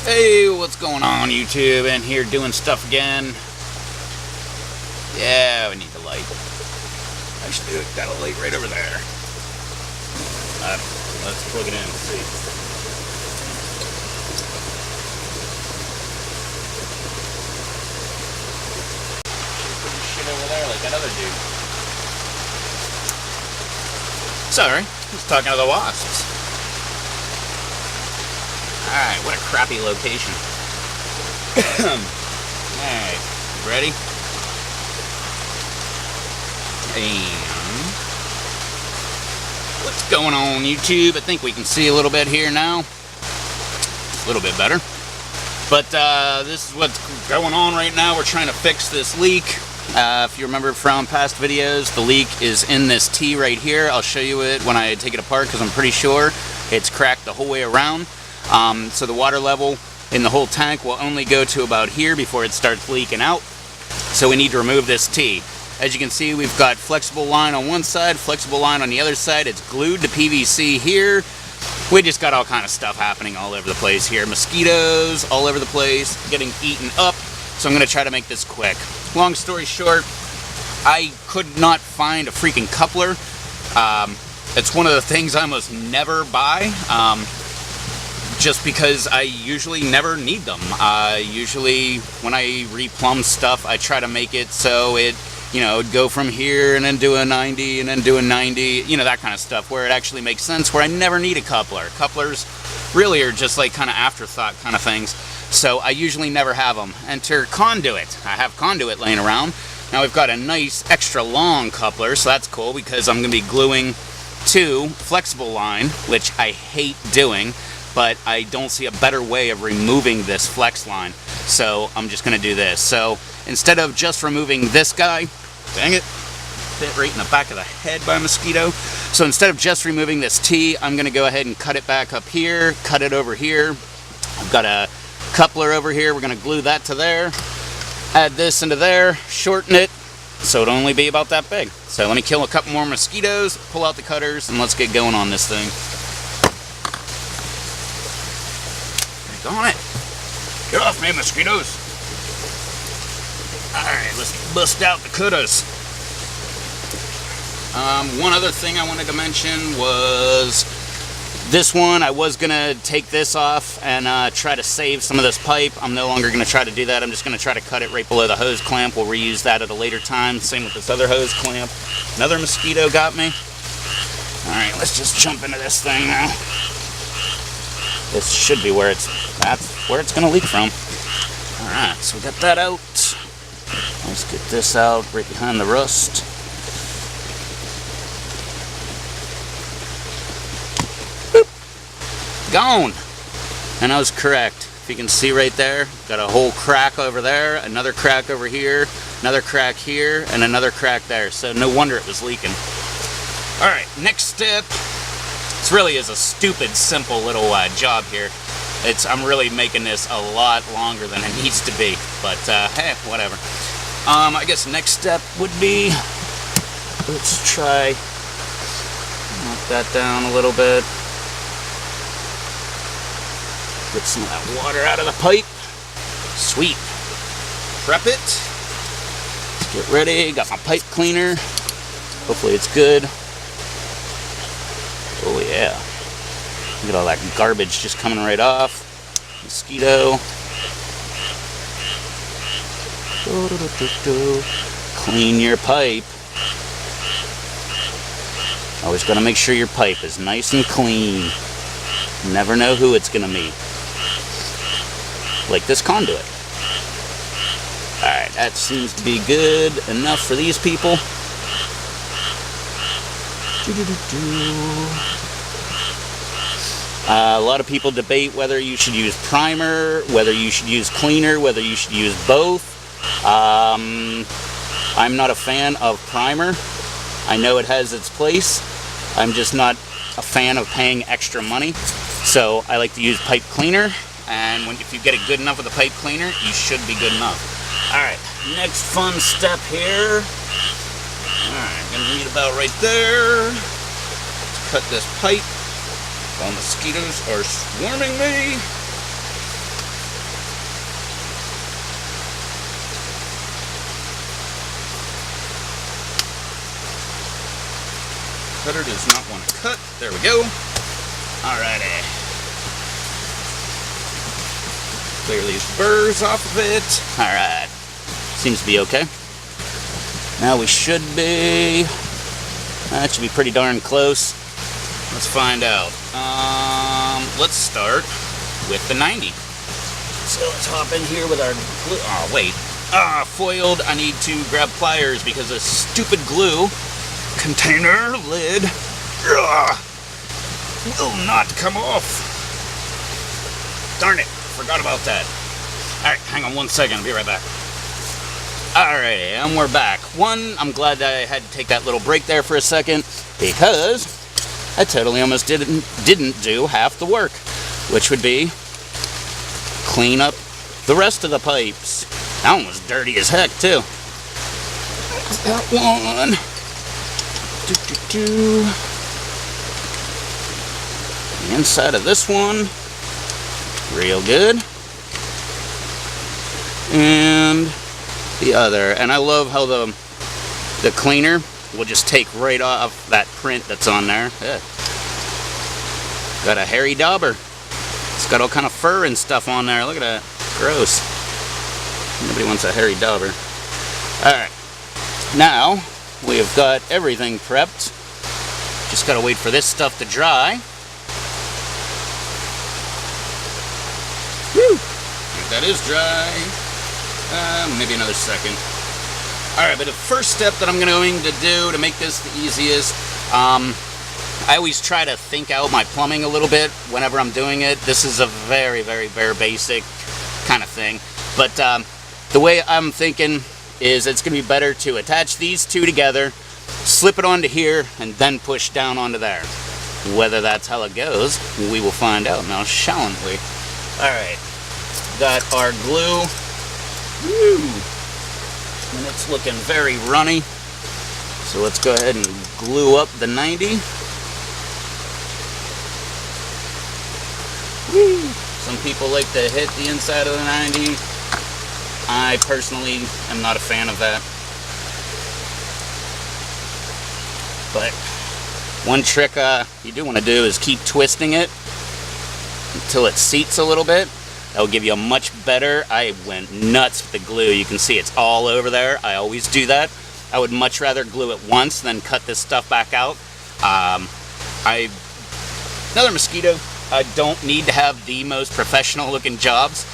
Hey, what's going on, YouTube? In here doing stuff again. Yeah, we need the light. Actually, got a light right over there. Let's plug it in and see. Put this shit over there like that other dude. Sorry, he's talking to the wasps. Alright, what a crappy location. Alright, ready? And what's going on, YouTube? I think we can see a little bit here now. A little bit better. But this is what's going on right now. We're trying to fix this leak. If you remember from past videos, the leak is in this T right here. I'll show you it when I take it apart because I'm pretty sure it's cracked the whole way around. So the water level in the whole tank will only go to about here before it starts leaking out. So we need to remove this T. As you can see, we've got flexible line on one side, flexible line on the other side. It's glued to PVC here. We just got all kind of stuff happening all over the place here. Mosquitoes all over the place, getting eaten up. So I'm going to try to make this quick. Long story short, I could not find a freaking coupler. It's one of the things I almost never buy. Just because I usually never need them. Usually when I replumb stuff, I try to make it so it, it'd go from here and then do a 90 and then do a 90, that kind of stuff, where it actually makes sense, where I never need a coupler. Couplers really are just like kind of afterthought kind of things. So I usually never have them. Enter conduit. I have conduit laying around. Now we've got a nice extra long coupler, so that's cool because I'm going to be gluing to flexible line, which I hate doing. But I don't see a better way of removing this flex line. So I'm just going to do this. So instead of just removing this guy, dang it, bit right in the back of the head by a mosquito. So instead of just removing this T, I'm going to go ahead and cut it back up here, cut it over here. I've got a coupler over here. We're going to glue that to there, add this into there, shorten it, so it'll only be about that big. So let me kill a couple more mosquitoes, pull out the cutters, and let's get going on this thing. On it. Get off me, mosquitoes. Alright, let's bust out the cutters. One other thing I wanted to mention was this one. I was going to take this off and try to save some of this pipe. I'm no longer going to try to do that. I'm just going to try to cut it right below the hose clamp. We'll reuse that at a later time. Same with this other hose clamp. Another mosquito got me. Alright, let's just jump into this thing now. This should be where that's where it's going to leak from. Alright, so we got that out. Let's get this out right behind the rust. Boop. Gone. And I was correct. If you can see right there, got a whole crack over there, another crack over here, another crack here, and another crack there. So no wonder it was leaking. Alright, next step. This really is a stupid, simple little job here. I'm really making this a lot longer than it needs to be, but hey, whatever. I guess next step would be, let's try knock that down a little bit. Get some of that water out of the pipe. Sweet. Prep it. Let's get ready. Got my pipe cleaner. Hopefully it's good. Oh yeah. Look at all that garbage just coming right off. Mosquito. Clean your pipe. Always got to make sure your pipe is nice and clean. Never know who it's going to meet. Like this conduit. Alright, that seems to be good enough for these people. A lot of people debate whether you should use primer, whether you should use cleaner, whether you should use both. I'm not a fan of primer. I know it has its place. I'm just not a fan of paying extra money. So I like to use pipe cleaner. And if you get it good enough with a pipe cleaner, you should be good enough. Alright, next fun step here. Alright, gonna need about right there. Let's cut this pipe while mosquitoes are swarming me. cutter does not want to cut. There we go. Alrighty. Clear these burrs off of it. Alright. Seems to be okay. Now we should be... That should be pretty darn close. Let's find out. Let's start with the 90. So let's hop in here with our glue. Oh, wait. Foiled. I need to grab pliers because the stupid glue container lid will not come off. Darn it. Forgot about that. Alright, hang on 1 second. I'll be right back. Alrighty, and we're back. One, I'm glad that I had to take that little break there for a second because I totally almost didn't do half the work, which would be clean up the rest of the pipes. That one was dirty as heck, too. That one. The inside of this one. Real good. And the other. And I love how the cleaner will just take right off that print that's on there. Yeah. Got a hairy dauber. It's got all kind of fur and stuff on there. Look at that. Gross. Nobody wants a hairy dauber. Alright. Now, we have got everything prepped. Just gotta wait for this stuff to dry. Woo! If that is dry, maybe another second. Alright, but the first step that I'm going to do to make this the easiest, I always try to think out my plumbing a little bit whenever I'm doing it. This is a very, very, very basic kind of thing. But the way I'm thinking is it's going to be better to attach these two together, slip it onto here, and then push down onto there. Whether that's how it goes, we will find out now, shall we? Alright, got our glue. Woo! And it's looking very runny. So let's go ahead and glue up the 90. Woo! Some people like to hit the inside of the 90. I personally am not a fan of that. But one trick you do want to do is keep twisting it until it seats a little bit. That will give you a much better... I went nuts with the glue. You can see it's all over there. I always do that. I would much rather glue it once than cut this stuff back out. Another mosquito. I don't need to have the most professional looking jobs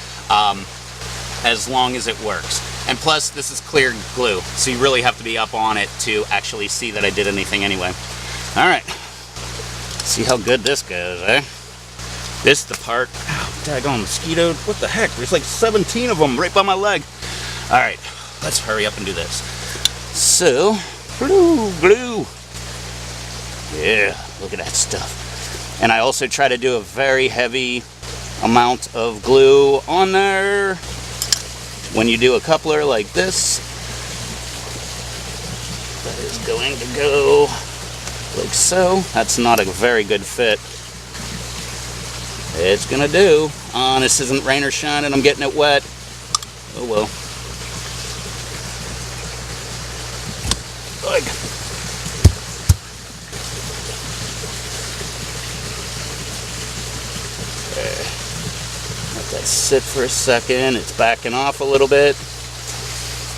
as long as it works. And plus, this is clear glue, so you really have to be up on it to actually see that I did anything anyway. Alright. See how good this goes, eh? This is the part... Ow, daggone mosquito. What the heck? There's like 17 of them right by my leg. Alright, let's hurry up and do this. So, glue. Yeah, look at that stuff. And I also try to do a very heavy amount of glue on there. When you do a coupler like this, that is going to go like so. That's not a very good fit. It's gonna do. This isn't rain or shine and I'm getting it wet. Oh well. Ugh. Let that sit for a second. It's backing off a little bit.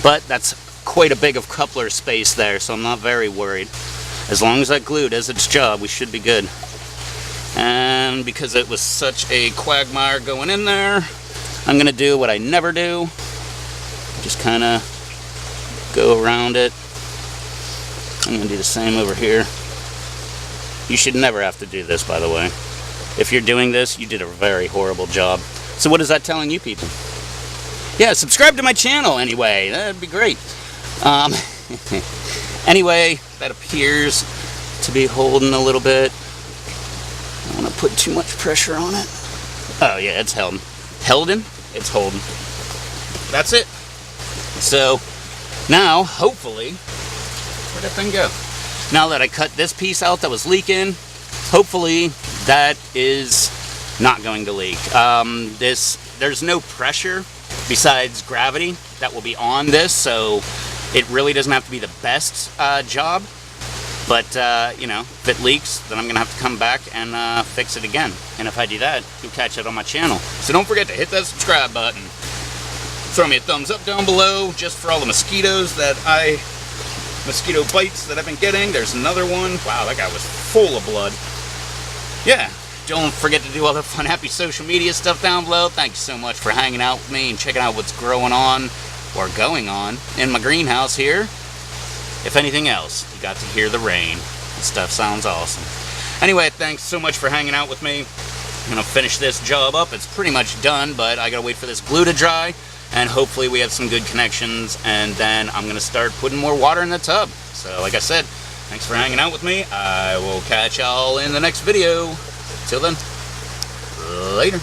But that's quite a big of coupler space there, so I'm not very worried. As long as that glue does its job, we should be good. And because it was such a quagmire going in there, I'm going to do what I never do. Just kind of go around it. I'm going to do the same over here. You should never have to do this, by the way. If you're doing this, you did a very horrible job. So what is that telling you people? Yeah, subscribe to my channel anyway. That'd be great. Anyway, that appears to be holding a little bit. I don't want to put too much pressure on it. Oh yeah, it's held. Helding? It's holding. That's it. So now, hopefully, where'd that thing go? Now that I cut this piece out that was leaking, hopefully that is not going to leak. There's no pressure besides gravity that will be on this, so it really doesn't have to be the best job. But, you know, if it leaks, then I'm going to have to come back and fix it again. And if I do that, you'll catch it on my channel. So don't forget to hit that subscribe button. Throw me a thumbs up down below just for all the mosquito bites that I've been getting. There's another one. Wow, that guy was full of blood. Yeah, don't forget to do all the fun, happy social media stuff down below. Thank you so much for hanging out with me and checking out what's growing on or going on in my greenhouse here. If anything else, you got to hear the rain. This stuff sounds awesome. Anyway, thanks so much for hanging out with me. I'm going to finish this job up. It's pretty much done, but I got to wait for this glue to dry, and hopefully we have some good connections, and then I'm going to start putting more water in the tub. So, like I said, thanks for hanging out with me. I will catch y'all in the next video. Till then, later.